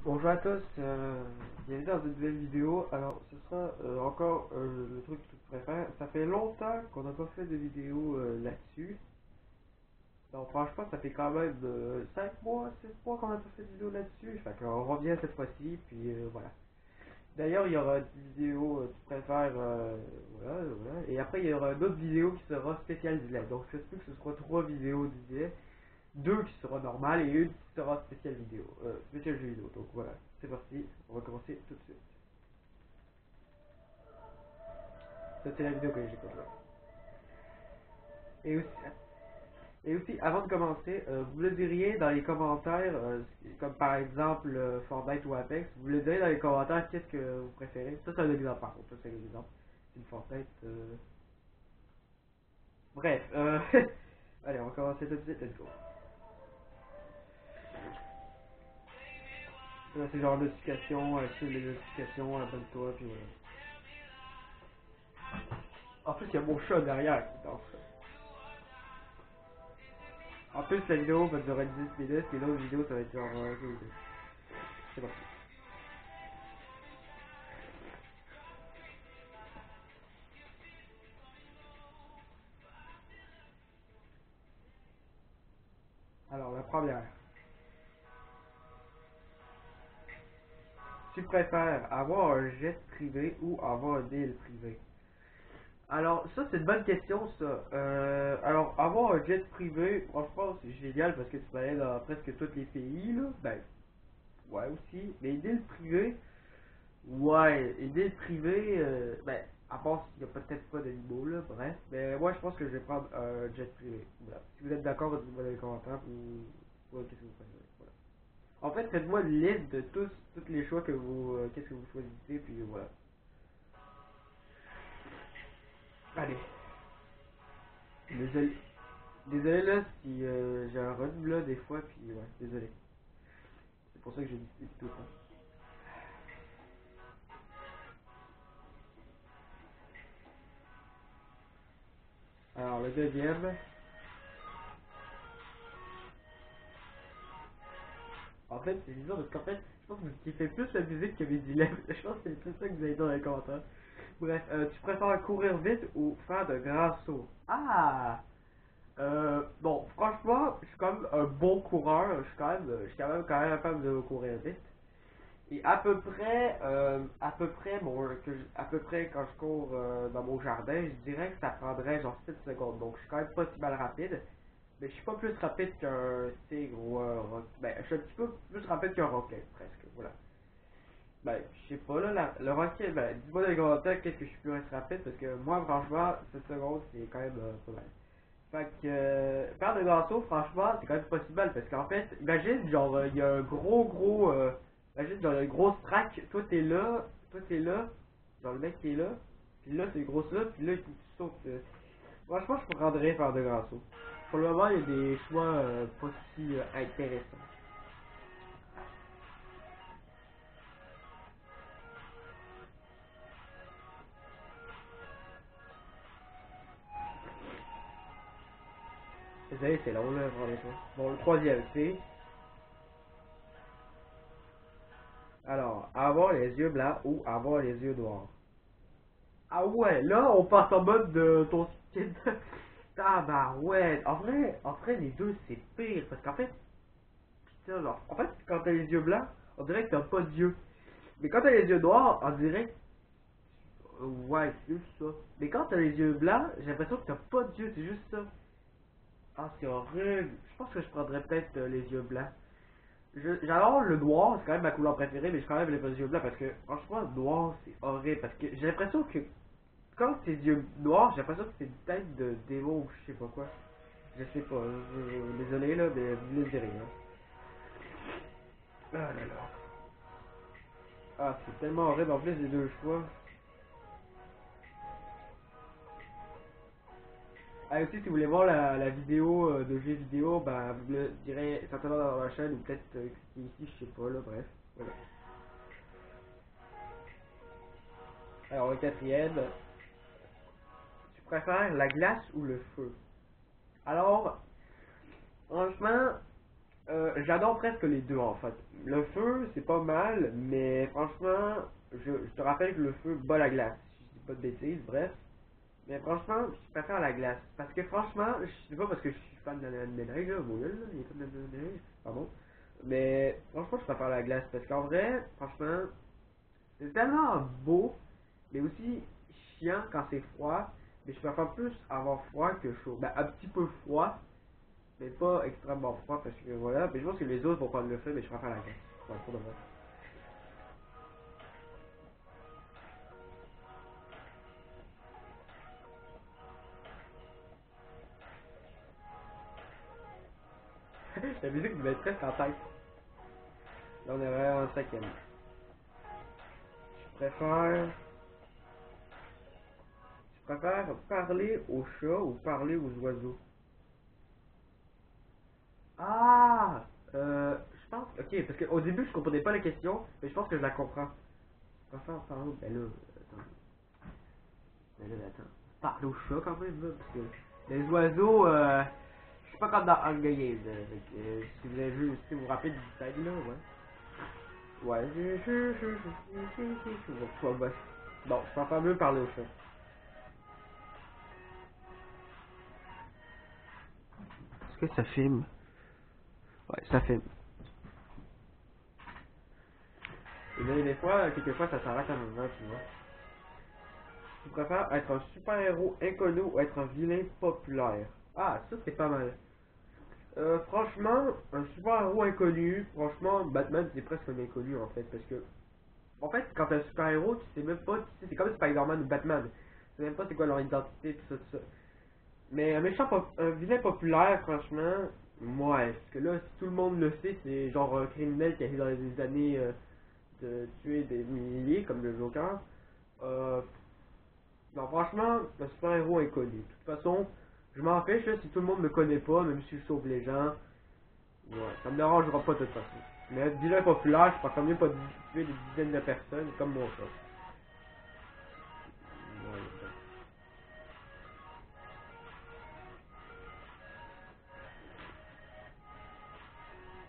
Bonjour à tous, bienvenue dans une nouvelle vidéo. Alors, ce sera encore le truc que je préfère. Ça fait longtemps qu'on n'a pas fait de vidéo là-dessus. Donc, franchement, ça fait quand même 5 mois, 6 mois qu'on n'a pas fait de vidéo là-dessus. Fait qu'on revient cette fois-ci, puis voilà. D'ailleurs, il y aura une vidéo tu préfères, voilà. Et après, il y aura une autre vidéo qui sera spéciale Disney. Donc, ça se peut que ce sera 3 vidéos Disney. Deux qui sera normale et une qui sera spéciale vidéo, spéciale jeu vidéo. Donc voilà, c'est parti, on va commencer tout de suite. Ça c'est la vidéo que j'écoute là. Et aussi, avant de commencer, vous le diriez dans les commentaires, comme par exemple Fortnite ou Apex, vous le diriez dans les commentaires qu'est-ce que vous préférez. Ça c'est un exemple par contre, ça c'est un exemple. C'est une Fortnite. Bref, allez, on va commencer tout de suite, let's go. Là, c'est genre notification, suivre les notifications, abonne-toi, puis voilà. En plus, il y a mon chat derrière qui danse. En plus, la vidéo va durer 10 minutes et l'autre vidéo ça va être genre 2 minutes. C'est parti. Alors, la première. Tu préfères avoir un jet privé ou avoir un île privé? Alors, ça, c'est une bonne question, ça. Alors, avoir un jet privé, franchement, c'est génial parce que tu peux aller dans presque tous les pays, là. Ben, ouais, aussi. Mais une île privée, ouais, une île privée, ben, à part s'il n'y a peut-être pas d'animaux, là, bref. Mais moi, je pense que je vais prendre un jet privé. Voilà. Si vous êtes d'accord, dites-moi dans les commentaires ou qu'est-ce que vous préférez. Voilà. En fait, faites-moi une liste de tous les choix que vous, qu'est-ce que vous choisissez, puis voilà. Allez. Désolé, désolé là si j'ai un rhume là des fois, puis ouais, désolé. C'est pour ça que j'ai dit tout le temps. Alors, le deuxième. En fait, c'est bizarre parce qu'en fait, je pense que vous kiffez plus la musique que mes dilemmes. Je pense que c'est plus ça que vous allez dire dans les commentaires. Bref, tu préfères courir vite ou faire de grands sauts? Ah! Bon, franchement, je suis quand même un bon coureur. Je suis quand même capable de courir vite. Et à peu près, à peu près quand je cours dans mon jardin, je dirais que ça prendrait genre 7 secondes. Donc, je suis quand même pas si mal rapide. Mais je suis pas plus rapide qu'un tigre ou un roc. Ben, je suis un petit peu plus rapide qu'un roquet, presque. Voilà. Ben, je sais pas, là, le roquet, ben, dis-moi dans les commentaires qu'est-ce que je suis plus rapide, parce que moi, franchement, 7 secondes, c'est quand même pas mal. Fait que, faire de gâteau, franchement, c'est quand même pas si mal, parce qu'en fait, imagine, genre, il y a un imagine, genre, il y a une grosse track, toi t'es là, genre, le mec qui est là, puis là, c'est gros là, puis là, il faut que tu sautes. Franchement, je prendrais faire de gâteau. Pour le moment, il y a des choix pas si intéressants. Désolé, c'est long, là, vraiment. Bon, le troisième, c'est... Alors, avoir les yeux blancs ou avoir les yeux noirs. Ah ouais, là, on passe en mode de ton skin. Ah bah ouais, en vrai, les deux, c'est pire. Parce qu'en fait, putain, genre, en fait, quand t'as les yeux blancs, on dirait que t'as pas d'yeux. Mais quand t'as les yeux noirs, on dirait ouais, c'est juste ça. Mais quand t'as les yeux blancs, j'ai l'impression que t'as pas d'yeux, c'est juste ça. Ah, c'est horrible. Je pense que je prendrais peut-être les yeux blancs. J'adore le noir, c'est quand même ma couleur préférée, mais je prends même les yeux blancs parce que, franchement, le noir, c'est horrible. Parce que j'ai l'impression que quand tes yeux noirs, j'ai l'impression que c'est une tête de démon ou je sais pas quoi. Je sais pas, désolé là, mais vous ne direz rien. Ah là là. Ah, c'est tellement horrible en plus les deux choix. Ah, aussi, si vous voulez voir la vidéo de jeux vidéo, bah, vous le direz certainement dans ma chaîne ou peut-être ici, je sais pas, là, bref. Voilà. Alors, le quatrième, tu préfères la glace ou le feu? Alors, franchement, j'adore presque les deux en fait. le feu, c'est pas mal, mais franchement, je te rappelle que le feu bat la glace. Si je dis pas de bêtises, bref. Mais franchement, je préfère la glace. Parce que franchement, je sais pas parce que je suis fan de la neige, là, mon gueule, là, il est fan de la neige, pardon. Mais franchement, je préfère la glace. Parce qu'en vrai, franchement, c'est tellement beau, mais aussi chiant quand c'est froid. Mais je préfère plus avoir froid que chaud. Ben, un petit peu froid, mais pas extrêmement froid parce que voilà. Mais je pense que les autres vont prendre le fait, mais je préfère la glace. Ouais, pour de vrai. La musique devait être presque en tête. Là, on est en cinquième. Je préfère. Je préfère parler aux chats ou parler aux oiseaux. Ah! Je pense. Ok, parce qu'au début, je comprenais pas la question, mais je pense que je la comprends. Je préfère parler. Ben là, attends. Ben là, attends. Parler aux chats quand même, là, parce que les oiseaux, je suis pas comme dans Hunger Games. Si vous avez vu, si vous vous rappelez du détail, là, ouais. Ouais, ouais. Bon, je préfère mieux parler aux chats. Est-ce que ça filme? Ouais, ça filme. Et là, des fois, quelquefois, ça s'arrête à un moment, tu vois. Tu préfères être un super-héros inconnu ou être un vilain populaire? Ah, ça, c'est pas mal. Franchement, un super-héros inconnu, franchement, Batman, c'est presque un inconnu, en fait, parce que, en fait, quand t'es un super-héros, tu sais même pas, tu sais, c'est comme Spider-Man ou Batman. Tu sais même pas c'est quoi leur identité, tout ça. Mais un méchant, un vilain populaire, franchement, ouais, parce que là, si tout le monde le sait, c'est genre un criminel qui a été dans les années de tuer des milliers, comme le Joker. Euh, non, franchement, un super-héros inconnu. De toute façon, je m'en fiche là, si tout le monde me connaît pas, même si je sauve les gens. Ouais, ça me dérangera pas de toute façon. Mais être vilain populaire, je préfère mieux pas tuer des dizaines de personnes, comme mon chat. Ouais,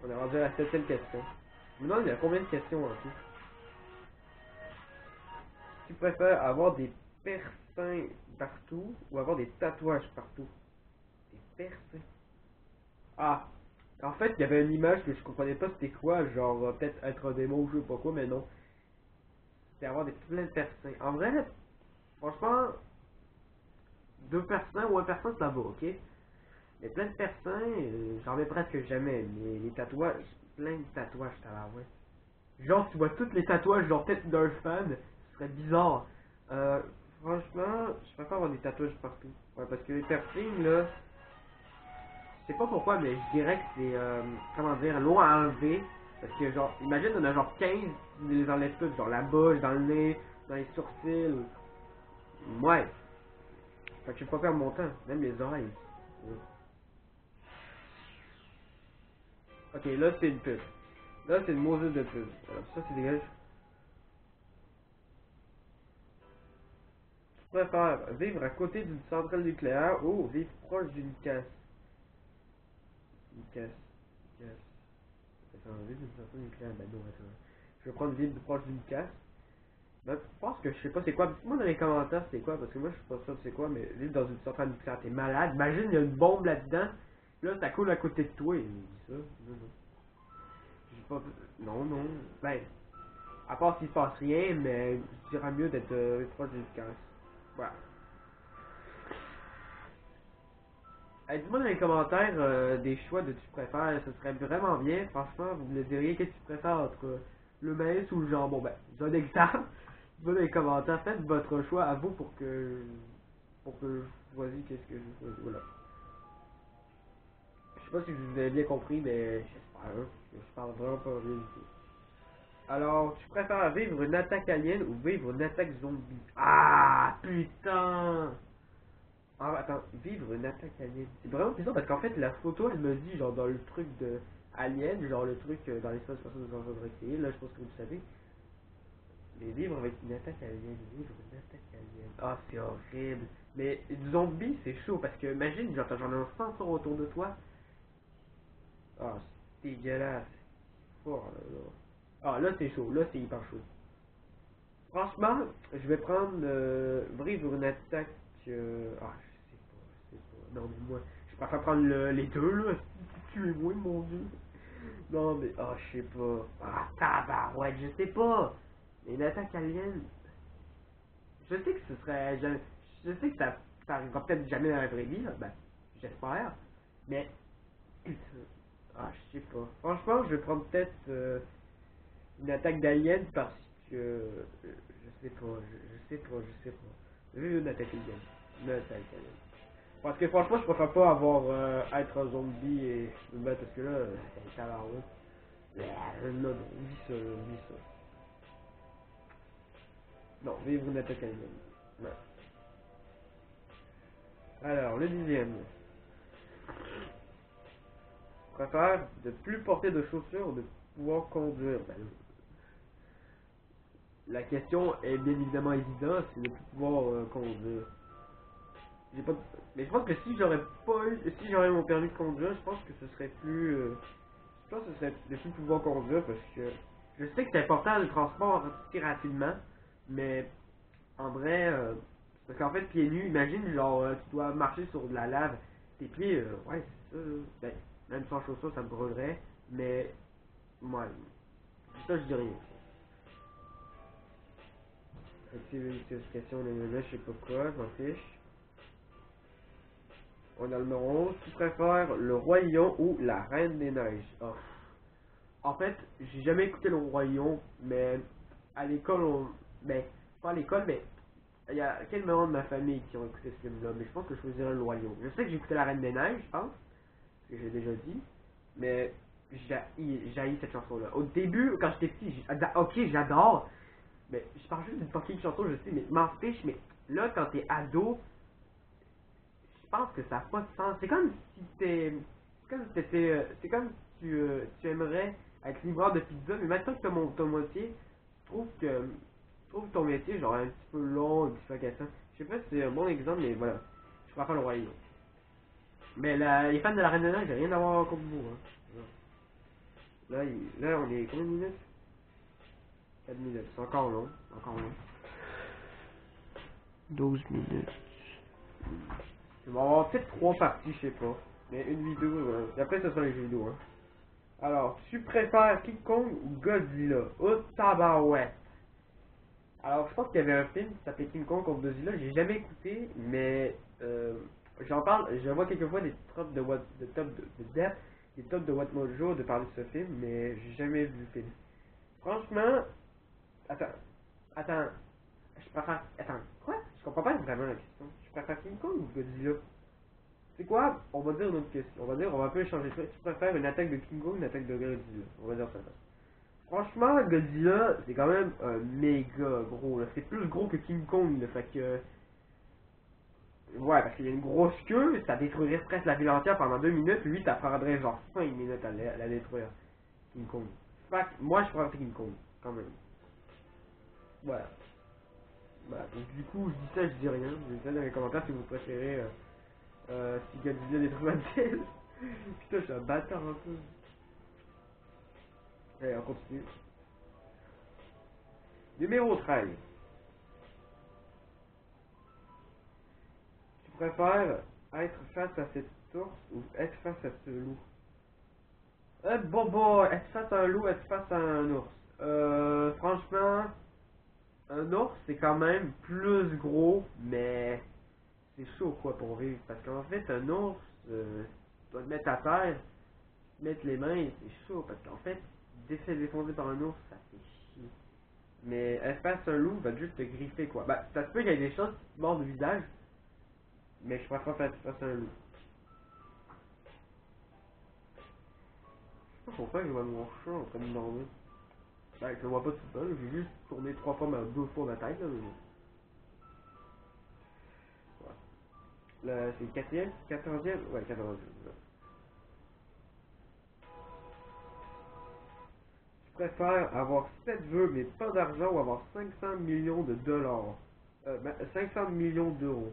on est rendu à la septième question. Maintenant, il y a combien de questions en tout? Tu préfères avoir des persins partout ou avoir des tatouages partout? Des persins? Ah, en fait, il y avait une image que je comprenais pas c'était quoi, genre peut-être être un démon ou je sais pas quoi, mais non. C'était avoir des plein de persins. En vrai, là, franchement, deux persins ou un persin ça va, ok? Mais plein de persins, j'en mets presque jamais. Mais les tatouages, plein de tatouages, t'as la ouais. Genre, tu vois tous les tatouages, genre peut-être d'un fan, ce serait bizarre. Euh, Franchement, je préfère avoir des tatouages partout. Ouais, parce que les piercings, là, je sais pas pourquoi, mais je dirais que c'est, comment dire, loin à enlever. Parce que, genre, imagine, on a genre 15, tu les enlèves toutes, genre la bouche, dans le nez, dans les sourcils. Ouais. Fait que je vais pas perdre mon temps, même les oreilles. Ouais. Ok, là, c'est une pub. Là, c'est une Moses de pub. Alors, ça, c'est dégage. Je préfère vivre à côté d'une centrale nucléaire ou vivre proche d'une casse. Une casse. Une casse. Attends, vivre d'une centrale nucléaire. Ben non, attends. Je vais prendre vivre proche d'une casse. Ben, je pense que je sais pas c'est quoi. Dites-moi dans les commentaires c'est quoi, parce que moi je suis pas sûr de c'est quoi, mais vivre dans une centrale nucléaire, t'es malade. Imagine, il y a une bombe là-dedans. Là, ça coule à côté de toi. Et il dit ça. Non, non. J'ai pas. Non, non. Ben, à part s'il se passe rien, mais je dirais mieux d'être proche d'une casse. Voilà. Hey, dis-moi dans les commentaires des choix de tu préfères, ce serait vraiment bien. Franchement, vous me diriez qu'est-ce que tu préfères entre le maïs ou le jambon. Ben, je donne exemple. Dis-moi dans les commentaires, faites votre choix à vous pour que je choisisse qu'est-ce que je choisis. Voilà. Je sais pas si vous avez bien compris, mais j'espère hein, parce que je parle vraiment pas bien du tout. Alors, tu préfères vivre une attaque alien ou vivre une attaque zombie? Ah, putain! Ah, attends, vivre une attaque alien. C'est vraiment bizarre parce qu'en fait, la photo, elle me dit, genre, dans le truc de Alien, genre le truc dans l'espace personne nous en créer, là, je pense que vous le savez. Mais vivre avec une attaque alien, vivre une attaque alien. Ah, c'est horrible. Mais zombie, c'est chaud parce que, imagine, genre, t'as genre un 500 autour de toi. Ah, c'est dégueulasse. fort là. Ah là c'est chaud, là c'est hyper chaud. Franchement, je vais prendre brise ou une attaque. Ah, je sais pas. Non, mais moi, je préfère prendre les deux là. Tuez-moi, mon dieu. Non, mais je sais pas. Ah, tabarouette, je sais pas. Une attaque alien. Je sais que ce serait. Je sais que ça arrivera peut-être jamais dans la vraie vie, là. Ben, j'espère. Mais. Je sais pas. Franchement, je vais prendre peut-être une attaque d'alien parce que. Je sais pas. Je sais pas. Je vais une attaque alien. Une attaque alien. Parce que franchement, je préfère pas avoir être un zombie et me battre parce que là, c'est à la route. Non, oublie ça, oublie ça. Non, vivre une attaque alien. Ouais. Alors, le dixième. Je préfère de plus porter de chaussures ou de pouvoir conduire. Ben, la question est bien évidemment évidente, c'est de plus pouvoir conduire. J'ai pas de... Mais je pense que si j'aurais pas eu, si j'aurais mon permis de conduire, je pense que ce serait plus, je pense que ce serait de plus pouvoir conduire parce que je sais que c'est important le transport assez rapidement, mais en vrai, parce qu'en fait pieds nus, imagine genre tu dois marcher sur de la lave, tes pieds, ouais c'est ça, ben, même sans chaussures ça me brûlerait, mais ouais, ça je dis rien. Activité de question de je sais pas quoi, je m'en fiche. On a le numéro 11. Tu préfères le Roi Lion ou la Reine des Neiges? Oh. En fait, j'ai jamais écouté le Roi Lion, mais à l'école, ben, pas à l'école, mais il y a quelques membres de ma famille qui ont écouté ce film-là, mais je pense que je choisirais le Roi Lion. Je sais que j'ai écouté la Reine des Neiges, je pense, ce que j'ai déjà dit, mais j'ai cette chanson-là. Au début, quand j'étais petit, ok, j'adore, mais je parle juste d'une fucking chanson, je sais, mais m'en fiche, mais là, quand t'es ado, je pense que ça n'a pas de sens. C'est comme si t'es. C'est comme si t'étais. C'est comme si tu aimerais être livreur de pizza, mais maintenant que tu as ton métier, tu trouves ton métier genre un petit peu long, dislocatant. Je sais pas si c'est un bon exemple, mais voilà. Je préfère le royaume. Mais les fans de la Reine des Neiges, j'ai rien à voir contre vous. Hein. Là, on est combien de minutes? 4 minutes. C'est encore long. Encore long. 12 minutes. On va avoir peut-être 3 parties, je sais pas. Mais une vidéo, et après ce sera les vidéos. Hein. Alors, tu préfères King Kong ou Godzilla? Oh tabarouette! Alors, je pense qu'il y avait un film qui s'appelait King Kong contre Godzilla, j'ai jamais écouté, mais j'en parle, je vois quelquefois des tops de Death, des tops de What Mojo de parler de ce film, mais j'ai jamais vu le film. Franchement, attends, attends, je préfère, attends, quoi? Je comprends pas vraiment la question. Tu préfères King Kong ou Godzilla? C'est quoi? On va dire une autre question. On va un peu échanger ça. Tu préfères une attaque de King Kong ou une attaque de Godzilla? On va dire ça. Franchement, Godzilla, c'est quand même méga gros. C'est plus gros que King Kong. Là, fait que. Ouais, parce qu'il y a une grosse queue, ça détruirait presque la ville entière pendant 2 minutes. Lui, ça prendrait genre 5 minutes à la détruire. King Kong. Fait que moi, je préfère King Kong, quand même. Voilà. Voilà. Donc, du coup, je dis ça, je dis rien. Je dis ça dans les commentaires si vous préférez. Si Godzilla détruit ma ville. Putain, je suis un bâtard un peu. Allez, on continue. Numéro 13. Tu préfères être face à cet ours ou être face à ce loup? Bon, être face à un loup, être face à un ours. Franchement, un ours c'est quand même plus gros, mais c'est chaud quoi pour vivre. Parce qu'en fait, un ours, tu dois te mettre à terre, mettre les mains, c'est chaud. Parce qu'en fait, défoncer par un ours, ça fait chier. Mais être face à un loup va juste te griffer quoi. Bah, ça se peut qu'il y ait des choses qui te mordent au visage, mais je préfère faire face à un loup. Je sais pas pourquoi je vois mon chat en train de dormir. Ben, je le vois pas tout seul, j'ai juste tourné 3 fois, mais 2 fois ma tête. Là, ouais. Là, c'est le 4e, 14e? Ouais, 14e. Ouais. Je préfère avoir 7 vœux mais pas d'argent ou avoir 500 millions de dollars. 500 millions d'euros.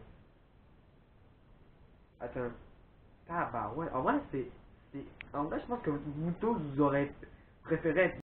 Attends. Ah bah ouais, en vrai, en vrai, je pense que vous tous, vous aurez préférais